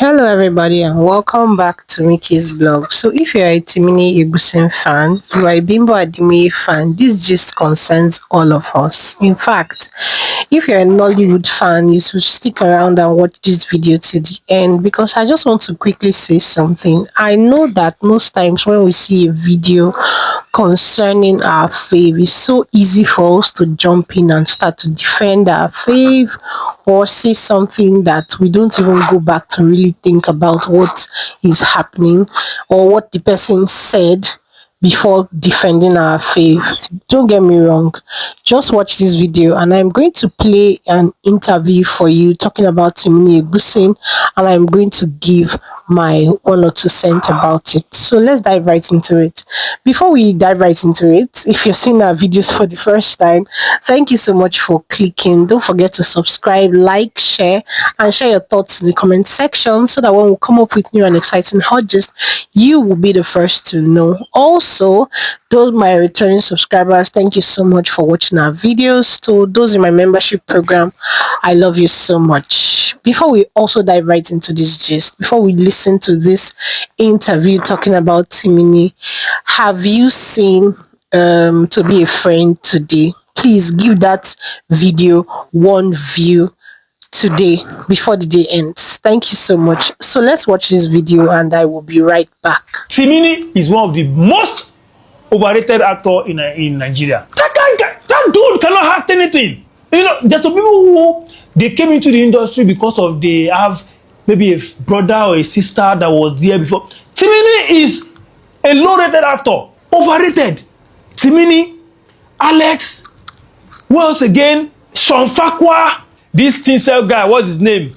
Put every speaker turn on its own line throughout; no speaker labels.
Hello, everybody, and welcome back to Mickey's blog. So, if you're a Timini Egbuson fan, you are a Bimbo Adime fan, this just concerns all of us. In fact, if you're a Nollywood fan, you should stick around and watch this video to the end because I just want to quickly say something. I know that most times when we see a video concerning our fave, it's so easy for us to jump in and start to defend our fave or say something that we don't even go back to really think about what is happening or what the person said before defending our fave. Don't get me wrong. Just watch this video and I'm going to play an interview for you talking about Timini Egbuson, and I'm going to give my 1 or 2 cents about it. So let's dive right into it. Before we dive right into it, if you're seeing our videos for the first time, thank you so much for clicking. Don't forget to subscribe, like, share, and share your thoughts in the comment section so that when we come up with new and exciting hot gist, you will be the first to know. Also, those my returning subscribers, thank you so much for watching our videos. To those in my membership program, I love you so much. Before we also dive right into this gist, before we listen to this interview talking about Timini, have you seen To Be a Friend today? Please give that video 1 view today before the day ends. Thank you so much. So let's watch this video and I will be right back.
Timini is one of the most overrated actor in Nigeria. That dude cannot act anything. You know, there's some people who they came into the industry because of they have maybe a brother or a sister that was there before. Timini is a low-rated actor, overrated. Timini, Alex, who else again? Sean Fakwa, this Tinsel guy, what's his name?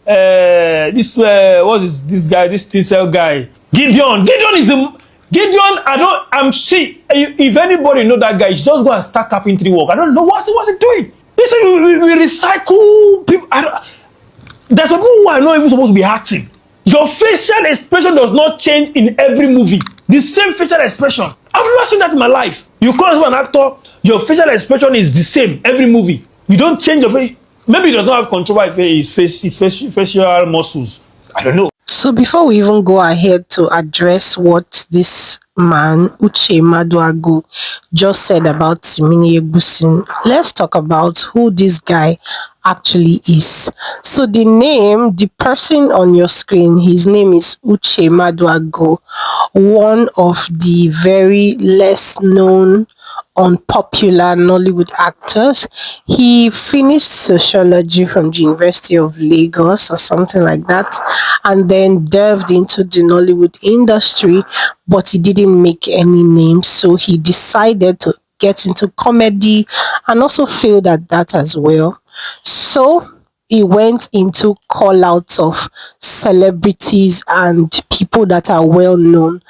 What is this guy? This Tinsel guy, Gideon. Gideon is the Gideon. I'm see. If anybody know that guy, he's just go and start carpentry work. I don't know what's he doing. Listen, we recycle people. There's some people who are not even supposed to be acting. Your facial expression does not change in every movie. The same facial expression. I've never seen that in my life. You come as an actor, your facial expression is the same every movie. You don't change your face. Maybe he does not have control over his facial muscles. I don't know.
So before we even go ahead to address what this man, Uche Maduagu, just said about Timini Egbuson, let's talk about who this guy actually is. So the person on your screen, his name is Uche Maduagu, one of the very less known unpopular Nollywood actors. He finished sociology from the University of Lagos or something like that, and then delved into the Nollywood industry, but he didn't make any name, so he decided to get into comedy and also failed at that as well. So he went into call outs of celebrities and people that are well known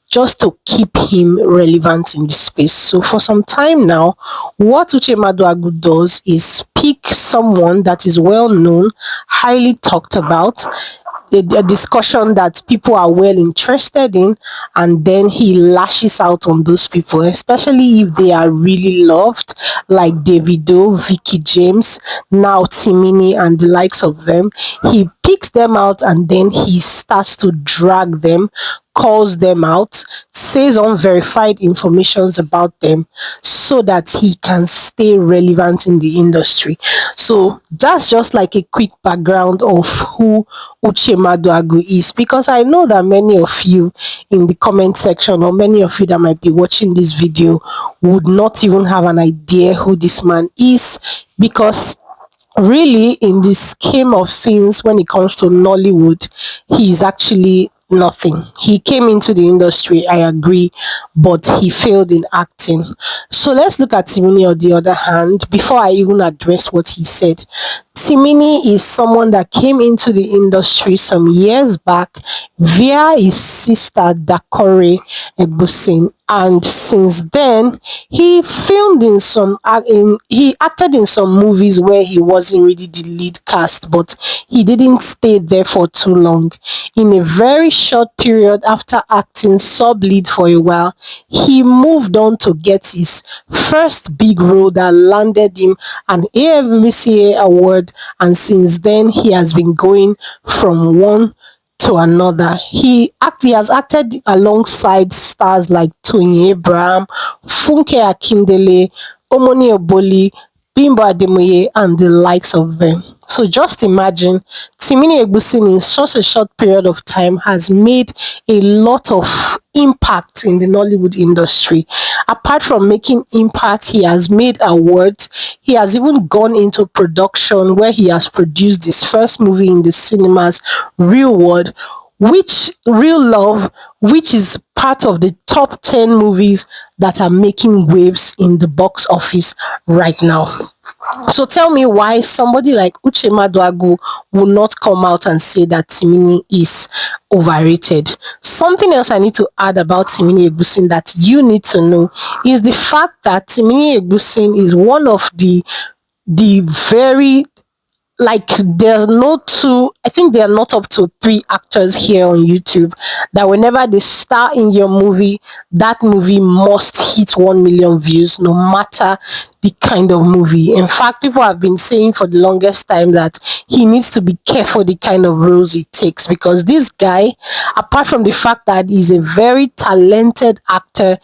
just to keep him relevant in the space. So for some time now, what Uche Maduagu does is pick someone that is well known, highly talked about, a discussion that people are well interested in, and then he lashes out on those people, especially if they are really loved, like Davido, Vicky James, now Timini and the likes of them. He picks them out and then he starts to drag them, calls them out, says unverified informations about them so that he can stay relevant in the industry. So that's just like a quick background of who Uche Maduagu is, because I know that many of you in the comment section or many of you that might be watching this video would not even have an idea who this man is, because really in the scheme of things when it comes to Nollywood, he is actually nothing. He came into the industry, I agree, but he failed in acting. So let's look at Timini on the other hand. Before I even address what he said, Timini is someone that came into the industry some years back via his sister Dakore Egbuson, and since then he filmed in he acted in some movies where he wasn't really the lead cast, but he didn't stay there for too long. In a very short period after acting sub lead for a while, he moved on to get his first big role that landed him an AFMCA award, and since then he has been going from one to another. He has acted alongside stars like Tony Abraham, Funke Akindele, Omoni Oboli, Bimbo Ademoye, and the likes of them. So just imagine, Timini Egbuson in such a short period of time has made a lot of impact in the Nollywood industry. Apart from making impact, he has made awards. He has even gone into production where he has produced his first movie in the cinemas, Real World, which Real Love, which is part of the top 10 movies that are making waves in the box office right now. So tell me why somebody like Uche Maduagu will not come out and say that Timini is overrated. Something else I need to add about Timini Egbuson that you need to know is the fact that Timini Egbuson is one of the very, like, there's no two, I think there are not up to three actors here on YouTube that whenever they star in your movie, that movie must hit 1 million views no matter the kind of movie. In fact, people have been saying for the longest time that he needs to be careful the kind of roles he takes, because this guy, apart from the fact that he's a very talented actor,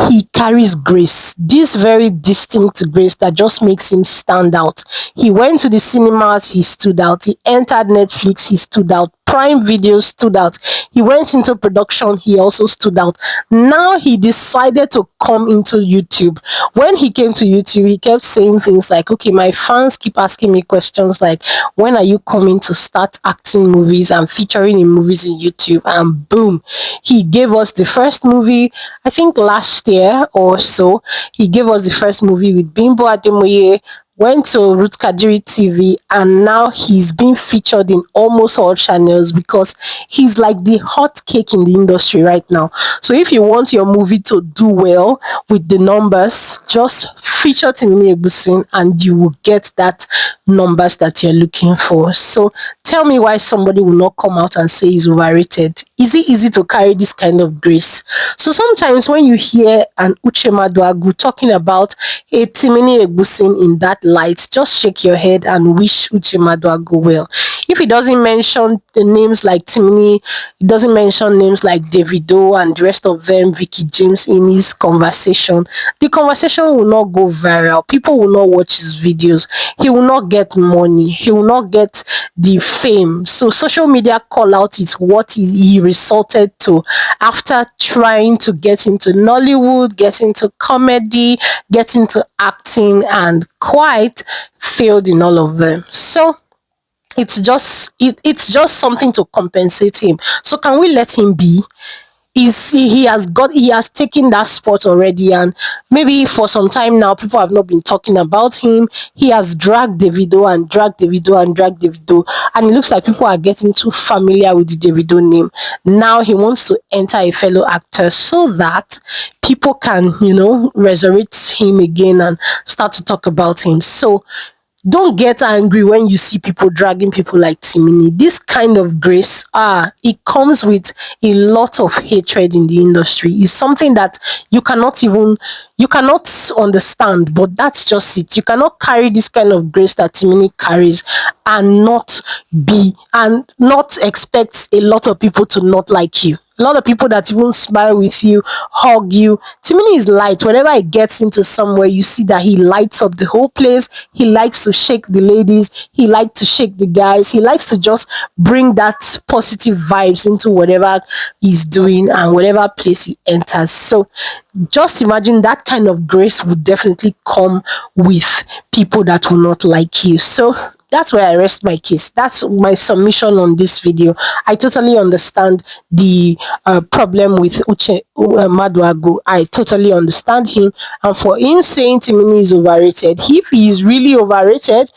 he carries grace, this very distinct grace that just makes him stand out. He went to the cinemas, he stood out. He entered Netflix, he stood out. Prime Video stood out. He went into production, he also stood out. Now he decided to come into YouTube. When he came to YouTube, he kept saying things like, okay, my fans keep asking me questions like, when are you coming to start acting movies and featuring in movies in YouTube? And boom, he gave us the first movie, I think last year or so. He gave us the first movie with Bimbo Ademoye, went to Ruth Kadiri TV, and now he's being featured in almost all channels because he's like the hot cake in the industry right now. So if you want your movie to do well with the numbers, just feature Timini Egbuson and you will get that numbers that you're looking for. So tell me why somebody will not come out and say he's overrated. Is it easy to carry this kind of grace? So sometimes when you hear an Uche Maduagu talking about a Timini Egbuson in that light, just shake your head and wish Uche Maduagu well. If he doesn't mention the names like Timini, he doesn't mention names like Davido and the rest of them, Vicky James, in his conversation, the conversation will not go viral. People will not watch his videos. He will not get money. He will not get the fame. So social media call out is what he resorted to after trying to get into Nollywood, get into comedy, get into acting, and quite failed in all of them. So it's just something to compensate him. So can we let him be? Is he has taken that spot already, and maybe for some time now people have not been talking about him. He has dragged Davido and dragged Davido and dragged Davido, and it looks like people are getting too familiar with the Davido name. Now he wants to enter a fellow actor so that people can, resurrect him again and start to talk about him. So don't get angry when you see people dragging people like Timini. This kind of grace, it comes with a lot of hatred in the industry. It's something that you cannot understand, but that's just it. You cannot carry this kind of grace that Timini carries and not expect a lot of people to not like you. A lot of people that even smile with you, hug you. Timini is light. Whenever he gets into somewhere, you see that he lights up the whole place. He likes to shake the ladies. He likes to shake the guys. He likes to just bring that positive vibes into whatever he's doing and whatever place he enters. So just imagine that kind of grace would definitely come with people that will not like you. So that's where I rest my case. That's my submission on this video. I totally understand the problem with Uche Maduagu. I totally understand him. And for him saying Timini is overrated, if he is really overrated,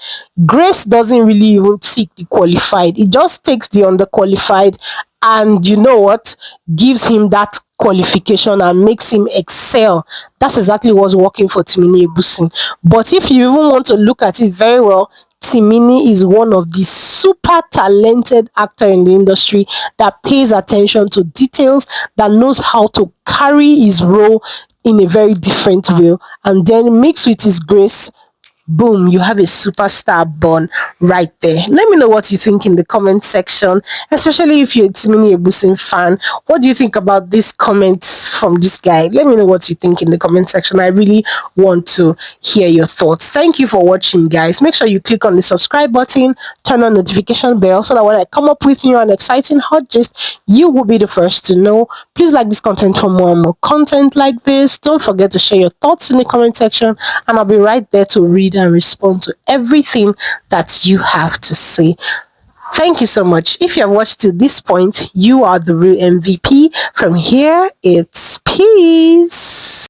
Grace doesn't really even seek the qualified. It just takes the underqualified, and you know what? Gives him that qualification and makes him excel. That's exactly what's working for Timini Egbuson. But if you even want to look at it very well, Timini is one of the super talented actor in the industry that pays attention to details, that knows how to carry his role in a very different way, and then mix with his grace. Boom, you have a superstar born right there. Let me know what you think in the comment section, especially if you're a Timini Egbuson fan. What do you think about these comments from this guy? Let me know what you think in the comment section. I really want to hear your thoughts. Thank you for watching, guys. Make sure you click on the subscribe button, turn on notification bell so that when I come up with new and exciting hot gist, you will be the first to know. Please like this content for more and more content like this. Don't forget to share your thoughts in the comment section, and I'll be right there to read and respond to everything that you have to say. Thank you so much. If you have watched to this point, you are the real MVP. From here, it's peace.